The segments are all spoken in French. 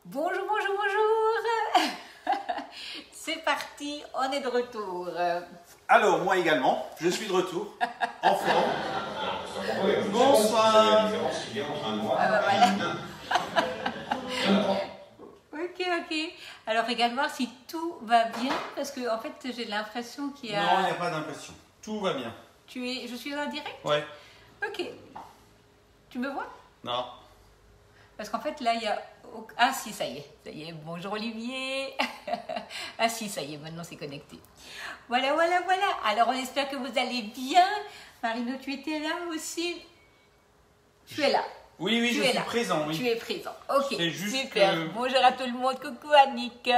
Bonjour, bonjour, bonjour. C'est parti, on est de retour. Alors, moi également, je suis de retour, en forme. Bonsoir. Ok. Alors, regarde voir si tout va bien, parce que en fait, j'ai l'impression qu'il y a... Non, il n'y a pas d'impression. Tout va bien. Je suis en direct? Ouais. Ok. Tu me vois? Non. Parce qu'en fait, là, il y a... Ah si, ça y est. Bonjour Olivier. Ah si, ça y est, maintenant c'est connecté. Voilà. Alors, on espère que vous allez bien. Marino, tu étais là aussi? Tu es là. Oui, je suis présent. Oui. Tu es présent. Ok, juste super. que... Bonjour à tout le monde. Coucou Annick.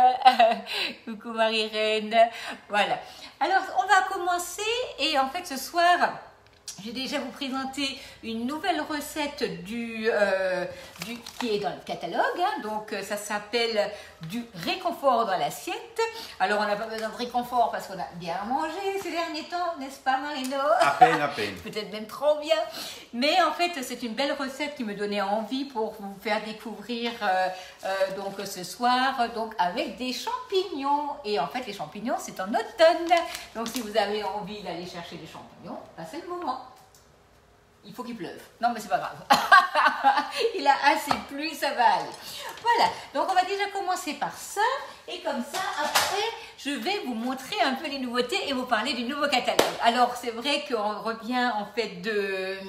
Coucou Marie-Reine. Voilà. Alors, on va commencer. Et en fait, ce soir... Je vais déjà vous présenter une nouvelle recette qui est dans le catalogue. Hein. Donc, ça s'appelle du réconfort dans l'assiette. Alors, on n'a pas besoin de réconfort parce qu'on a bien mangé ces derniers temps, n'est-ce pas, Marino? À peine. Peut-être même trop bien. Mais en fait, c'est une belle recette qui me donnait envie pour vous faire découvrir donc ce soir, donc avec des champignons. Et en fait, les champignons, c'est en automne. Donc, si vous avez envie d'aller chercher des champignons, c'est le moment. Il faut qu'il pleuve. Non, mais c'est pas grave. Il a assez plu, ça va aller. Voilà. Donc, on va déjà commencer par ça. Et comme ça, après, je vais vous montrer un peu les nouveautés et vous parler du nouveau catalogue. Alors, c'est vrai qu'on revient en fait de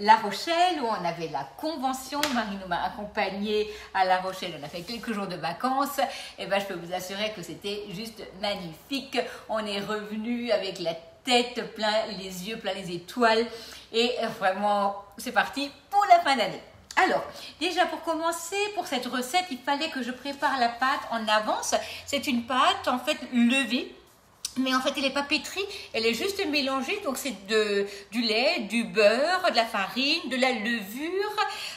La Rochelle où on avait la convention. Marino m'a accompagnée à La Rochelle. On a fait quelques jours de vacances. Et ben, je peux vous assurer que c'était juste magnifique. On est revenu avec la tête plein, les yeux plein les étoiles. Et vraiment, c'est parti pour la fin d'année. Alors, déjà pour commencer, pour cette recette, il fallait que je prépare la pâte en avance. C'est une pâte en fait levée. Mais en fait, elle n'est pas pétrie, elle est juste mélangée. Donc, c'est du lait, du beurre, de la farine, de la levure,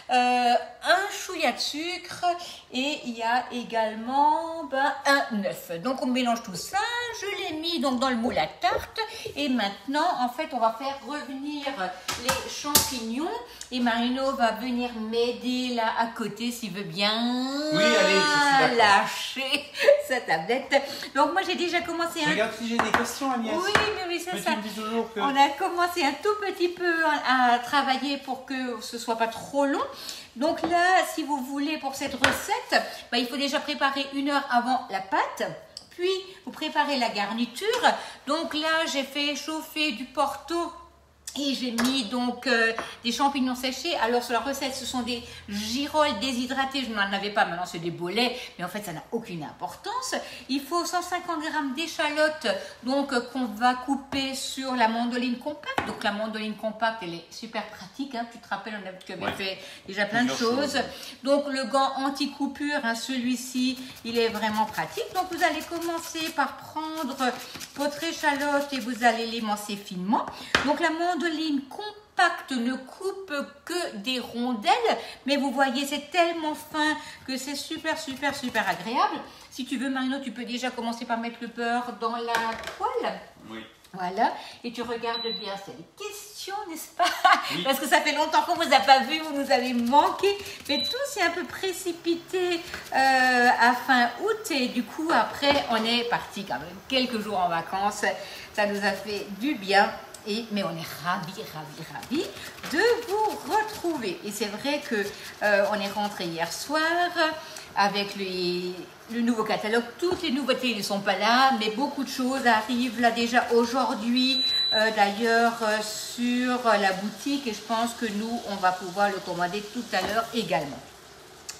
un chouïa de sucre et il y a également un œuf. Donc, on mélange tout ça. Je l'ai mis donc dans le moule à tarte. Et maintenant, en fait, on va faire revenir les champignons. Et Marino va venir m'aider là à côté s'il veut bien. Oui, allez, je suis lâcher sa tablette. Donc, moi, j'ai déjà commencé Je regarde si j'ai des questions, Agnès. Oui, c'est ça. Tu me dis toujours que... On a commencé un tout petit peu à travailler pour que ce soit pas trop long. Donc là, si vous voulez pour cette recette, il faut déjà préparer 1 heure avant la pâte. Puis, vous préparez la garniture. Donc là, j'ai fait chauffer du Porto. Et j'ai mis donc des champignons séchés. Alors sur la recette, ce sont des girolles déshydratés. Je n'en avais pas, maintenant c'est des bolets. Mais en fait, ça n'a aucune importance. Il faut 150 g d'échalotes donc qu'on va couper sur la mandoline compacte. Donc la mandoline compacte, elle est super pratique. Hein. Tu te rappelles, tu avais fait déjà plein de choses. Donc le gant anti-coupure, hein, celui-ci, il est vraiment pratique. Donc vous allez commencer par prendre votre échalote et vous allez l'émincer finement. Donc la mandoline compacte ne coupe que des rondelles, mais vous voyez, c'est tellement fin que c'est super agréable. Si tu veux, Marino, tu peux déjà commencer par mettre le beurre dans la poêle. Oui. Voilà, et tu regardes bien, c'est des questions, n'est-ce pas? Oui. Parce que ça fait longtemps qu'on ne vous a pas vu, vous nous avez manqué, mais tout s'est un peu précipité à fin août, et du coup, après, on est parti quand même quelques jours en vacances, ça nous a fait du bien. Mais on est ravis de vous retrouver. Et c'est vrai que on est rentré hier soir avec le nouveau catalogue. Toutes les nouveautés ne sont pas là, mais beaucoup de choses arrivent là déjà aujourd'hui, d'ailleurs sur la boutique. Et je pense que nous, on va pouvoir le commander tout à l'heure également.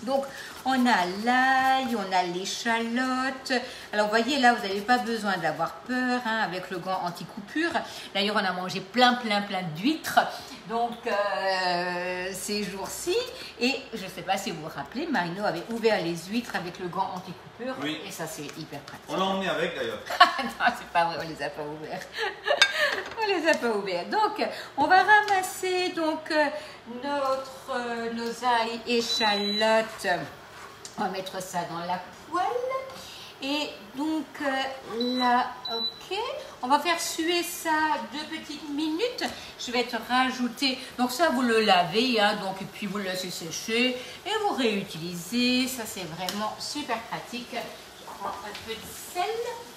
Donc, on a l'ail, on a l'échalote. Alors, vous voyez, là, vous n'avez pas besoin d'avoir peur hein, avec le gant anti-coupure. D'ailleurs, on a mangé plein d'huîtres. Donc, ces jours-ci. Et je ne sais pas si vous vous rappelez, Marino avait ouvert les huîtres avec le gant anti-coupure. Oui. Et ça, c'est hyper pratique. On l'a emmené avec, d'ailleurs. Non, c'est pas vrai, on les a pas ouverts. On les a pas ouverts. Donc, on va ramasser donc nos ail échalotes. On va mettre ça dans la poêle. Et donc là, ok, on va faire suer ça 2 petites minutes. Je vais te rajouter, donc ça vous le lavez, hein, donc, et puis vous le laissez sécher et vous réutilisez. Ça c'est vraiment super pratique. Je prends un peu de sel,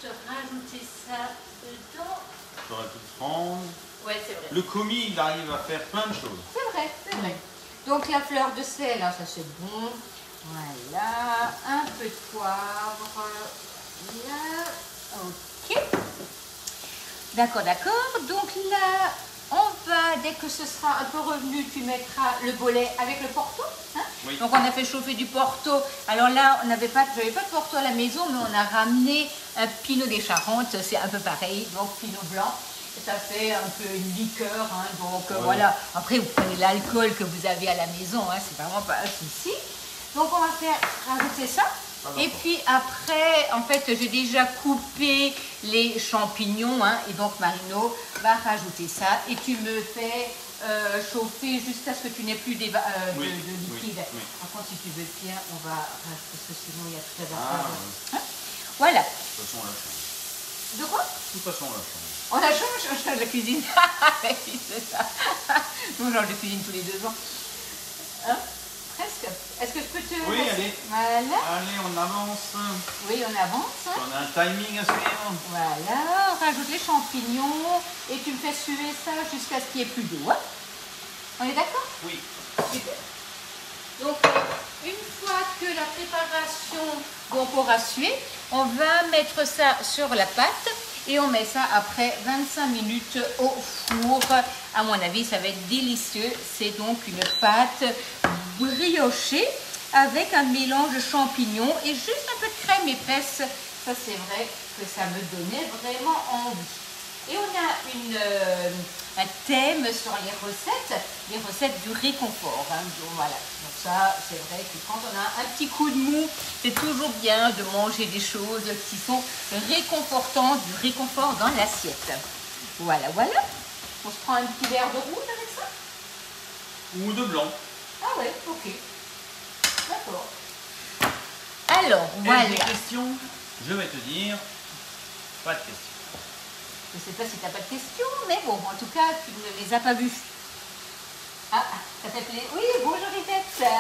te rajouter ça dedans. Tu aurais pu prendre. Ouais, c'est vrai. Le commis, il arrive à faire plein de choses. C'est vrai, c'est vrai. Donc la fleur de sel, hein, ça c'est bon. Voilà, un peu de poivre. Là, ok. D'accord, d'accord. Donc là, on va, dès que ce sera un peu revenu, tu mettras le bolet avec le porto. Hein? Oui. Donc on a fait chauffer du porto. Alors là, j'avais pas de porto à la maison, mais on a ramené un pinot des Charentes. C'est un peu pareil, donc pinot blanc. Ça fait un peu une liqueur, hein, donc ouais. voilà. Après, vous prenez l'alcool que vous avez à la maison, hein, c'est vraiment pas un souci. Donc, on va faire rajouter ça. Et puis après, en fait, j'ai déjà coupé les champignons, hein, et donc Marino va rajouter ça. Et tu me fais chauffer jusqu'à ce que tu n'aies plus de liquide. Oui. Par contre, si tu veux bien, on va rajouter, parce que sinon il y a tout à Ah, l'heure. Hein? Voilà. De toute façon, on la change. De quoi? De toute façon, on la change. On la change, on change de cuisine. Oui, c'est ça. Nous, on change de cuisine tous les 2 ans. Hein? Presque. Est-ce que je peux te... Oui, allez. Voilà. Allez, on avance. Oui, on avance. On a un timing à suivre. Voilà. On rajoute les champignons et tu me fais suer ça jusqu'à ce qu'il n'y ait plus d'eau. Hein? On est d'accord? Oui. Super. Donc, une fois que la préparation aura sué, on va mettre ça sur la pâte. Et on met ça après 25 minutes au four. À mon avis, ça va être délicieux. C'est donc une pâte briochée avec un mélange de champignons et juste un peu de crème épaisse. Ça, c'est vrai que ça me donnait vraiment envie. Et on a un thème sur les recettes du réconfort. Hein. Donc, voilà. Donc ça, c'est vrai que quand on a un petit coup de mou, c'est toujours bien de manger des choses qui sont réconfortantes, du réconfort dans l'assiette. Voilà, voilà. On se prend un petit verre de rouge avec ça? Ou de blanc. Ah ouais, ok. D'accord. Alors, voilà. Des questions? Je vais te dire, pas de questions. Je ne sais pas si tu n'as pas de questions, mais bon, en tout cas, tu ne les as pas vues. Ah, ça fait plaisir. Oui, bonjour Yvette.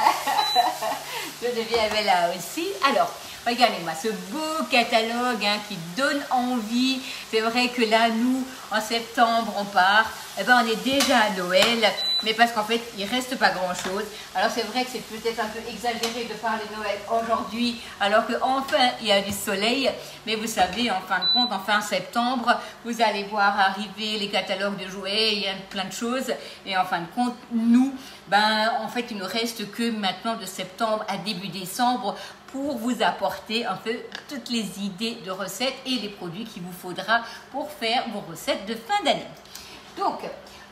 Je deviens là aussi. Alors, regardez-moi ce beau catalogue, hein, qui donne envie. C'est vrai que là, nous, en septembre, on part. Eh ben, on est déjà à Noël, mais parce qu'en fait, il reste pas grand-chose. Alors, c'est vrai que c'est peut-être un peu exagéré de parler de Noël aujourd'hui, alors qu'enfin, il y a du soleil. Mais vous savez, en fin de compte, en fin septembre, vous allez voir arriver les catalogues de jouets, il y a plein de choses. Et en fin de compte, nous, ben, en fait, il ne reste que maintenant de septembre à début décembre pour vous apporter un peu toutes les idées de recettes et les produits qu'il vous faudra pour faire vos recettes de fin d'année. Donc,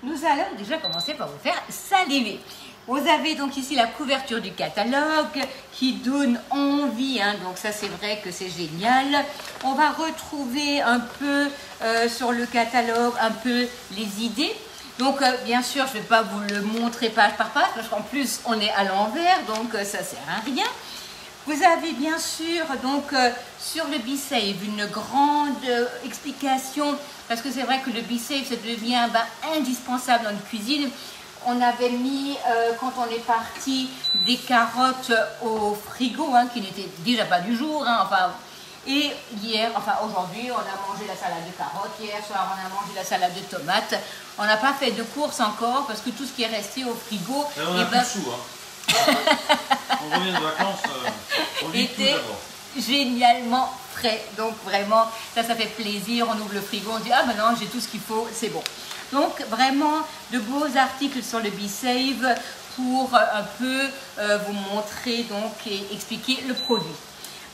nous allons déjà commencer par vous faire saliver. Vous avez donc ici la couverture du catalogue qui donne envie, hein, donc ça c'est vrai que c'est génial. On va retrouver un peu sur le catalogue un peu les idées. Donc bien sûr je ne vais pas vous le montrer page par page parce qu'en plus on est à l'envers, donc ça ne sert à rien. Vous avez bien sûr donc sur le BeSafe une grande explication parce que c'est vrai que le BeSafe ça devient indispensable dans une cuisine. On avait mis, quand on est parti, des carottes au frigo, hein, qui n'étaient déjà pas du jour. Hein, enfin, et hier, enfin aujourd'hui, on a mangé la salade de carottes. Hier soir, on a mangé la salade de tomates. On n'a pas fait de course encore parce que tout ce qui est resté au frigo... Et on a plus de sous, hein. On revient de vacances, on vit tout d'abord. Génialement frais. Donc vraiment, ça fait plaisir. On ouvre le frigo, on dit « Ah ben non, j'ai tout ce qu'il faut, c'est bon ». Donc vraiment de beaux articles sur le BeSafe pour un peu vous montrer donc et expliquer le produit.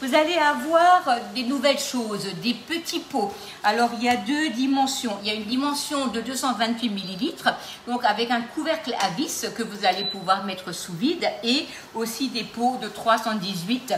Vous allez avoir des nouvelles choses, des petits pots. Alors il y a 2 dimensions. Il y a une dimension de 228 ml, donc avec un couvercle à vis que vous allez pouvoir mettre sous vide et aussi des pots de 318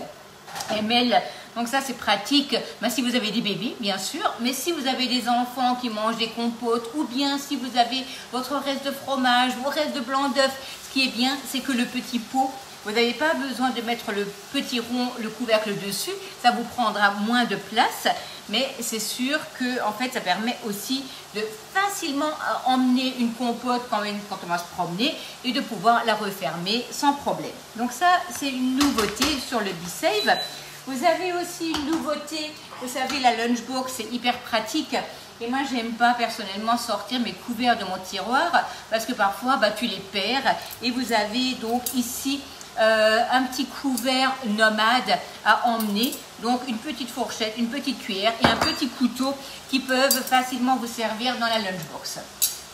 ml. Donc ça c'est pratique si vous avez des bébés bien sûr, mais si vous avez des enfants qui mangent des compotes ou bien si vous avez votre reste de fromage, vos restes de blanc d'œuf, ce qui est bien c'est que le petit pot, vous n'avez pas besoin de mettre le petit rond, le couvercle dessus, ça vous prendra moins de place, mais c'est sûr que en fait ça permet aussi de facilement emmener une compote quand on va se promener et de pouvoir la refermer sans problème. Donc ça c'est une nouveauté sur le BeSave. Vous avez aussi une nouveauté, vous savez la lunchbox c'est hyper pratique. Et moi, j'aime pas personnellement sortir mes couverts de mon tiroir parce que parfois, tu les perds. Et vous avez donc ici un petit couvert nomade à emmener. Donc, une petite fourchette, une petite cuillère et un petit couteau qui peuvent facilement vous servir dans la lunchbox.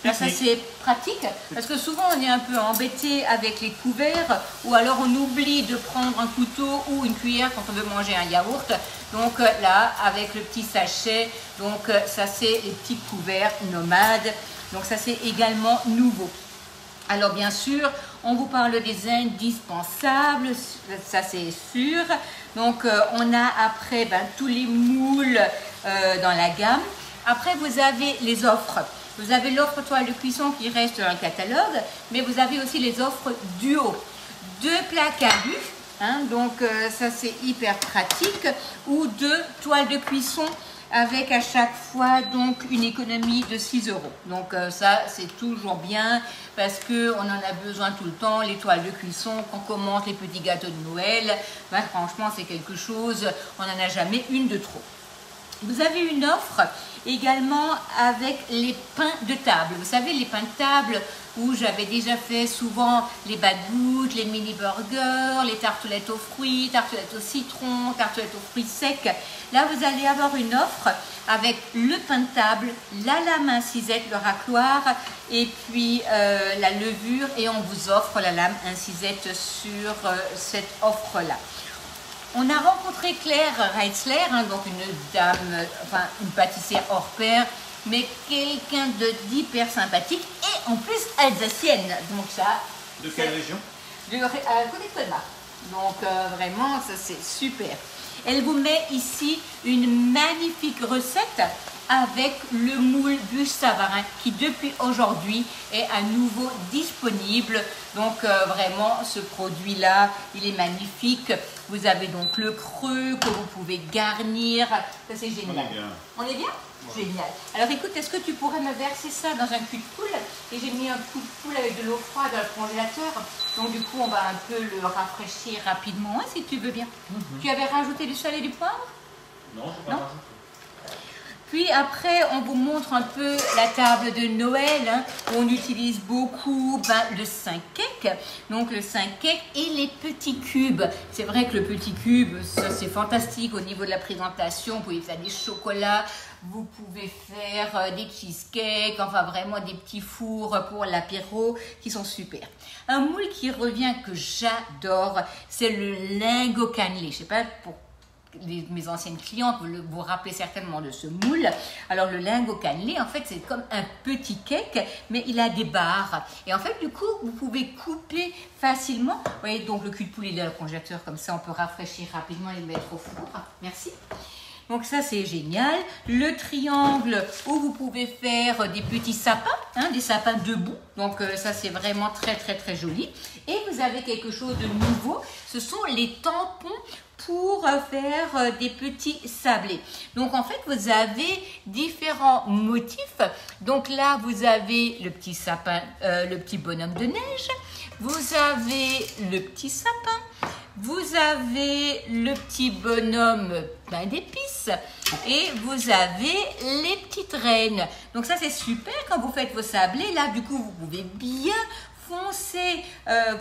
Là, ça c'est pratique parce que souvent on est un peu embêté avec les couverts ou alors on oublie de prendre un couteau ou une cuillère quand on veut manger un yaourt. Donc là, avec le petit sachet, donc ça c'est les petits couverts nomades. Donc ça c'est également nouveau. Alors bien sûr, on vous parle des indispensables, ça c'est sûr. Donc on a après tous les moules dans la gamme. Après vous avez les offres. Vous avez l'offre toile de cuisson qui reste dans le catalogue, mais vous avez aussi les offres duo. 2 plaques à but, donc ça c'est hyper pratique, ou 2 toiles de cuisson avec à chaque fois donc une économie de 6 €. Donc ça c'est toujours bien parce qu'on en a besoin tout le temps, les toiles de cuisson, quand on commence les petits gâteaux de Noël, franchement c'est quelque chose, on n'en a jamais une de trop. Vous avez une offre également avec les pains de table. Vous savez, les pains de table où j'avais déjà fait souvent les bagouttes, les mini burgers, les tartelettes aux fruits, tartelettes au citron, tartelettes aux fruits secs. Là, vous allez avoir une offre avec le pain de table, la lame incisette, le racloir et puis la levure et on vous offre la lame incisette sur cette offre-là. On a rencontré Claire Reitzler, donc une dame, une pâtissière hors pair, mais quelqu'un d'hyper sympathique et en plus alsacienne. Donc ça. De quelle région? Côté de Colmar. Donc vraiment, ça c'est super. Elle vous met ici une magnifique recette avec le moule bûche Savarin qui depuis aujourd'hui est à nouveau disponible. Donc vraiment ce produit là il est magnifique. Vous avez donc le creux que vous pouvez garnir, ça c'est génial. On est bien? Ouais. Génial. Alors écoute, est-ce que tu pourrais me verser ça dans un cul de poule? Et j'ai mis un coup de poule avec de l'eau froide dans le congélateur. Donc du coup on va un peu le rafraîchir rapidement si tu veux bien. Tu avais rajouté du sel et du poivre? Non, je n'ai pas rajouté. Puis après, on vous montre un peu la table de Noël. Où on utilise beaucoup le 5 cake. Donc le 5 cake et les petits cubes. C'est vrai que le petit cube, ça c'est fantastique au niveau de la présentation. Vous pouvez faire des chocolats, vous pouvez faire des cheesecakes, enfin vraiment des petits fours pour l'apéro qui sont super. Un moule qui revient que j'adore, c'est le lingot cannelé. Je ne sais pas pour mes anciennes clientes, vous vous rappelez certainement de ce moule. Alors le lingot cannelé, en fait, c'est comme un petit cake, mais il a des barres. Et en fait, du coup, vous pouvez couper facilement. Vous voyez, donc le cul de poule est dans le congélateur, comme ça, on peut rafraîchir rapidement et le mettre au four. Merci. Donc ça, c'est génial. Le triangle où vous pouvez faire des petits sapins, des sapins debout. Donc ça, c'est vraiment très, très, très joli. Et vous avez quelque chose de nouveau. Ce sont les tampons pour faire des petits sablés. Donc en fait, vous avez différents motifs. Donc là, vous avez le petit sapin, le petit bonhomme de neige. Vous avez le petit sapin. Vous avez le petit bonhomme d'épices. Et vous avez les petites reines. Donc ça, c'est super quand vous faites vos sablés. Là, du coup, vous pouvez bien foncer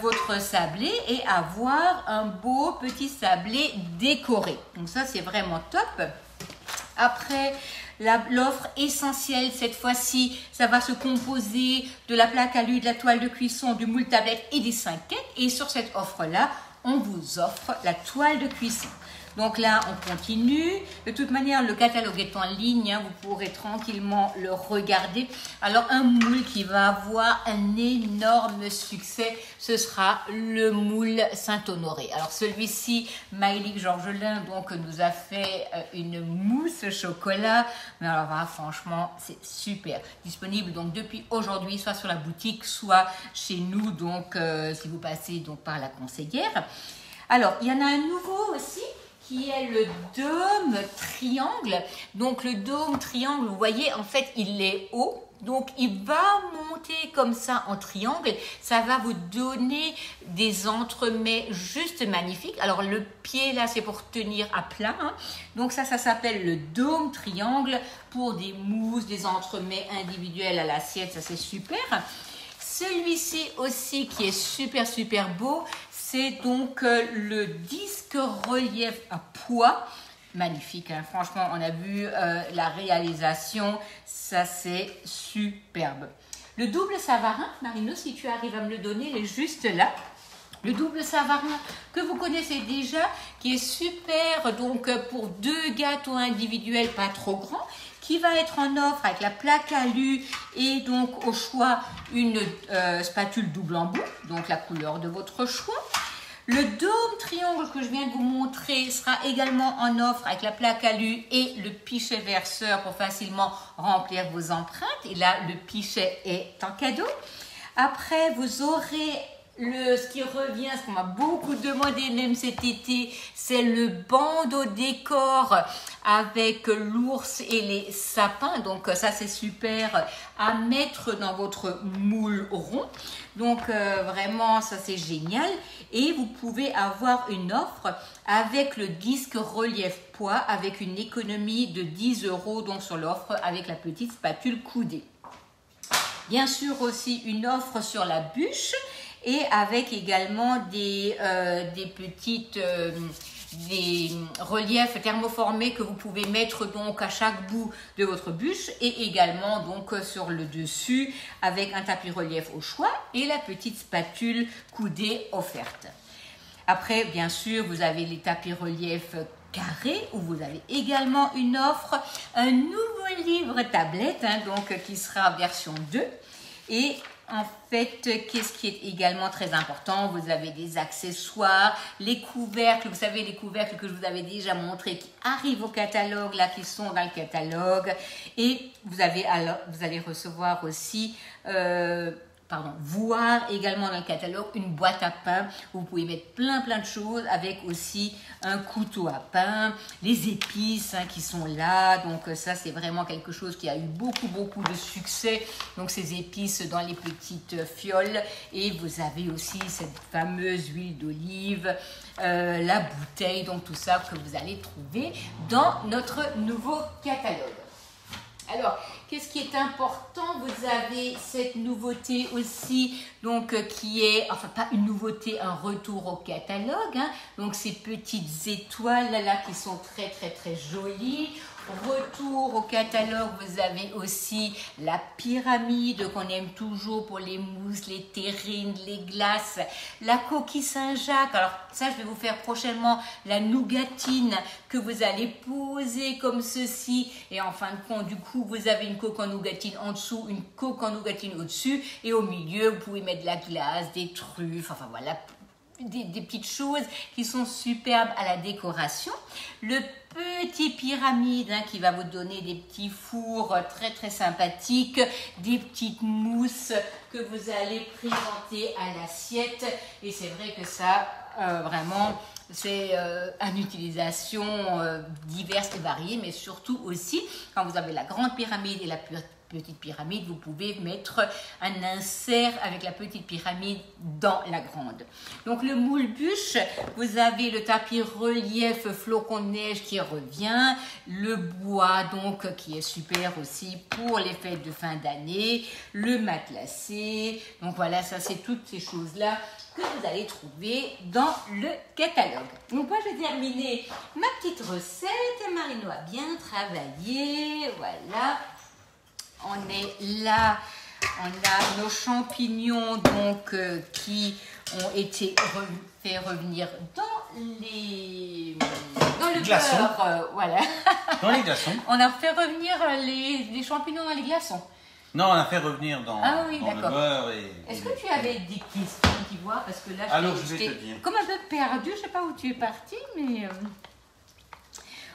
votre sablé et avoir un beau petit sablé décoré. Donc ça, c'est vraiment top. Après, l'offre essentielle, cette fois-ci, ça va se composer de la plaque à l'huile, de la toile de cuisson, du moule tablette et des 5 cakes. Et sur cette offre-là, on vous offre la toile de cuisson. Donc là, on continue. De toute manière, le catalogue est en ligne, hein, vous pourrez tranquillement le regarder. Alors, un moule qui va avoir un énorme succès, ce sera le moule Saint-Honoré. Alors, celui-ci, Maïlik Georgelin, donc, nous a fait une mousse chocolat. Mais alors, là, franchement, c'est super. Disponible donc depuis aujourd'hui, soit sur la boutique, soit chez nous, donc, si vous passez donc par la conseillère. Alors, il y en a un nouveau aussi, qui est le dôme triangle. Donc, le dôme triangle, vous voyez, en fait, il est haut. Donc, il va monter comme ça en triangle. Ça va vous donner des entremets juste magnifiques. Alors, le pied, là, c'est pour tenir à plat. Hein. Donc, ça s'appelle le dôme triangle pour des mousses, des entremets individuels à l'assiette. Ça, c'est super. Celui-ci aussi, qui est super, super beau, c'est donc le disque relief à poids. Magnifique, hein. Franchement, on a vu la réalisation, ça c'est superbe. Le double Savarin, Marino, si tu arrives à me le donner, il est juste là. Le double Savarin que vous connaissez déjà, qui est super donc pour 2 gâteaux individuels pas trop grands, qui va être en offre avec la plaque alu et donc au choix une spatule double embout, donc la couleur de votre choix. Le dôme triangle que je viens de vous montrer sera également en offre avec la plaque alu et le pichet verseur pour facilement remplir vos empreintes. Et là, le pichet est en cadeau. Après, vous aurez ce qui revient, ce qu'on m'a beaucoup demandé même cet été, c'est le bandeau décor avec l'ours et les sapins. Donc ça c'est super à mettre dans votre moule rond. Donc vraiment ça c'est génial. Et vous pouvez avoir une offre avec le disque relief poids avec une économie de 10 € donc sur l'offre avec la petite spatule coudée. Bien sûr aussi une offre sur la bûche et avec également des reliefs thermoformés que vous pouvez mettre donc à chaque bout de votre bûche et également donc sur le dessus avec un tapis relief au choix et la petite spatule coudée offerte. Après, bien sûr, vous avez les tapis relief carrés où vous avez également une offre, un nouveau livre tablette hein, donc qui sera version 2 et en fait, qu'est-ce qui est également très important? Vous avez des accessoires, les couvercles, vous savez, les couvercles que je vous avais déjà montrés qui arrivent au catalogue, là, qui sont dans le catalogue. Et vous allez recevoir aussi, voir également dans le catalogue une boîte à pain où vous pouvez mettre plein de choses avec aussi un couteau à pain, les épices hein, qui sont là, donc ça c'est vraiment quelque chose qui a eu beaucoup de succès, donc ces épices dans les petites fioles et vous avez aussi cette fameuse huile d'olive, la bouteille, donc tout ça que vous allez trouver dans notre nouveau catalogue. Alors, qu'est-ce qui est important? Vous avez cette nouveauté aussi, donc qui est, enfin pas une nouveauté, un retour au catalogue. Hein, donc ces petites étoiles là qui sont très jolies. Retour au catalogue, vous avez aussi la pyramide qu'on aime toujours pour les mousses, les terrines, les glaces, la coquille Saint-Jacques. Alors ça, je vais vous faire prochainement la nougatine que vous allez poser comme ceci. Et en fin de compte, du coup, vous avez une coque en nougatine en dessous, une coque en nougatine au-dessus. Et au milieu, vous pouvez mettre de la glace, des truffes, enfin voilà, des petites choses qui sont superbes à la décoration. Le petit pyramide hein, qui va vous donner des petits fours très sympathiques, des petites mousses que vous allez présenter à l'assiette. Et c'est vrai que ça, vraiment, c'est une utilisation diverse et variée, mais surtout aussi, quand vous avez la grande pyramide et la petite pyramide, vous pouvez mettre un insert avec la petite pyramide dans la grande. Donc le moule bûche, vous avez le tapis relief flocon de neige qui revient, le bois donc qui est super aussi pour les fêtes de fin d'année, le matelassé, donc voilà, ça c'est toutes ces choses-là que vous allez trouver dans le catalogue. Donc moi je vais terminer ma petite recette, Marino a bien travaillé, voilà. On est là, on a nos champignons donc qui ont été fait revenir dans le glaçons. beurre, voilà. Dans les glaçons. On a fait revenir les champignons dans les glaçons. Non, on a fait revenir dans, Ah oui, dans le d'accord. beurre. Est-ce que tu avais des questions, tu vois? Parce que là, Alors, je vais j'étais te dire. comme un peu perdue. Je ne sais pas où tu es partie, mais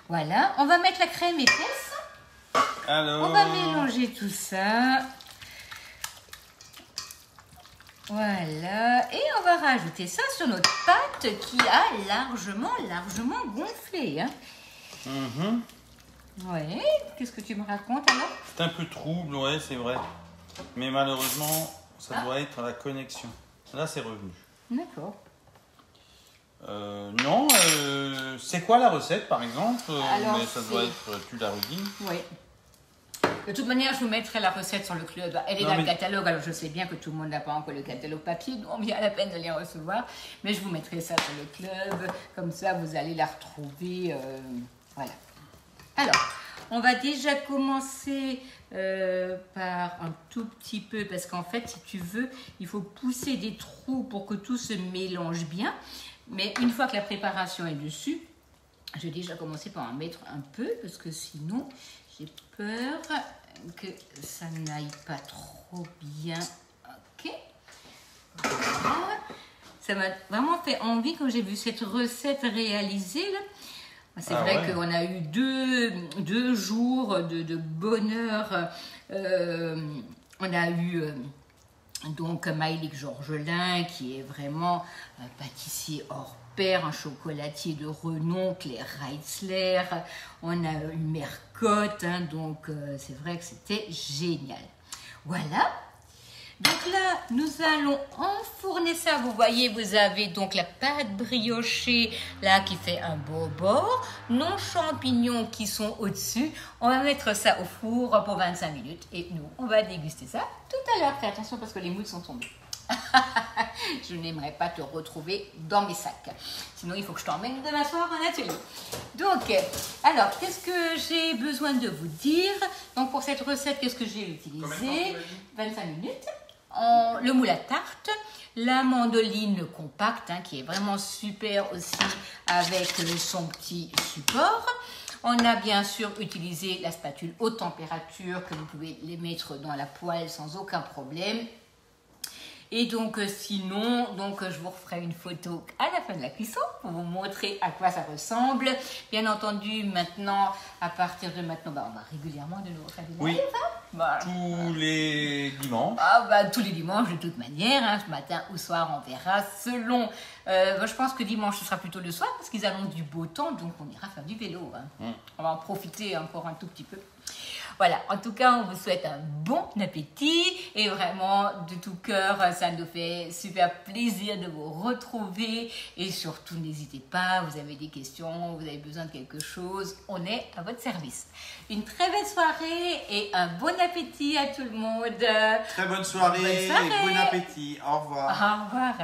voilà. On va mettre la crème épaisse. Alors, On va mélanger tout ça. Voilà. Et on va rajouter ça sur notre pâte qui a largement gonflé. Hein. mhm. Ouais. Qu'est-ce que tu me racontes alors? C'est un peu trouble, ouais, c'est vrai. Mais malheureusement, ça doit être la connexion. Là, c'est revenu. D'accord. Non, c'est quoi la recette, par exemple? Alors, mais ça doit être, tu l'as redit. Oui. De toute manière, je vous mettrai la recette sur le club. Elle est Non, dans mais- le catalogue. Alors, je sais bien que tout le monde n'a pas encore le catalogue papier, donc il y a la peine de les recevoir. Mais je vous mettrai ça sur le club. Comme ça, vous allez la retrouver. Voilà. Alors, on va déjà commencer par un tout petit peu, parce qu'en fait, si tu veux, il faut pousser des trous pour que tout se mélange bien. Mais une fois que la préparation est dessus, je vais déjà commencer par en mettre un peu, parce que sinon, j'ai peur que ça n'aille pas trop bien. Ok. Voilà. Ça m'a vraiment fait envie quand j'ai vu cette recette réalisée, là. C'est Ah vrai ouais. qu'on a eu deux jours de bonheur. On a eu donc Maïlik Georgelin, qui est vraiment un pâtissier hors pair, un chocolatier de renom, Claire Reitzler. On a eu Mercotte, hein, donc c'est vrai que c'était génial. Voilà. Donc là, nous allons enfourner ça. Vous voyez, vous avez donc la pâte briochée là qui fait un beau bord, nos champignons qui sont au-dessus. On va mettre ça au four pour 25 minutes et nous, on va déguster ça tout à l'heure. Fais attention parce que les moules sont tombées. Je n'aimerais pas te retrouver dans mes sacs. Sinon, il faut que je t'emmène demain soir en atelier. Donc, alors, qu'est-ce que j'ai besoin de vous dire? Donc, pour cette recette, qu'est-ce que j'ai utilisé? 25 minutes. Le moule à tarte, la mandoline compacte, hein, qui est vraiment super aussi avec son petit support. On a bien sûr utilisé la spatule haute température que vous pouvez les mettre dans la poêle sans aucun problème. Et donc sinon, je vous referai une photo à la fin de la cuisson pour vous montrer à quoi ça ressemble. Bien entendu, maintenant, à partir de maintenant, on va régulièrement de nouveau faire des Oui. lives, hein. Voilà. Tous les dimanches. Tous les dimanches de toute manière, hein, ce matin ou soir, on verra selon. Je pense que dimanche ce sera plutôt le soir parce qu'ils annoncent du beau temps, donc on ira faire du vélo. Hein. On va en profiter encore un tout petit peu. Voilà, en tout cas, on vous souhaite un bon appétit et vraiment de tout cœur, ça nous fait super plaisir de vous retrouver et surtout n'hésitez pas, vous avez des questions, vous avez besoin de quelque chose, on est à votre service. Une très belle soirée et un bon appétit à tout le monde. Très bonne soirée, Bonne soirée. et bon appétit. Au revoir. Au revoir.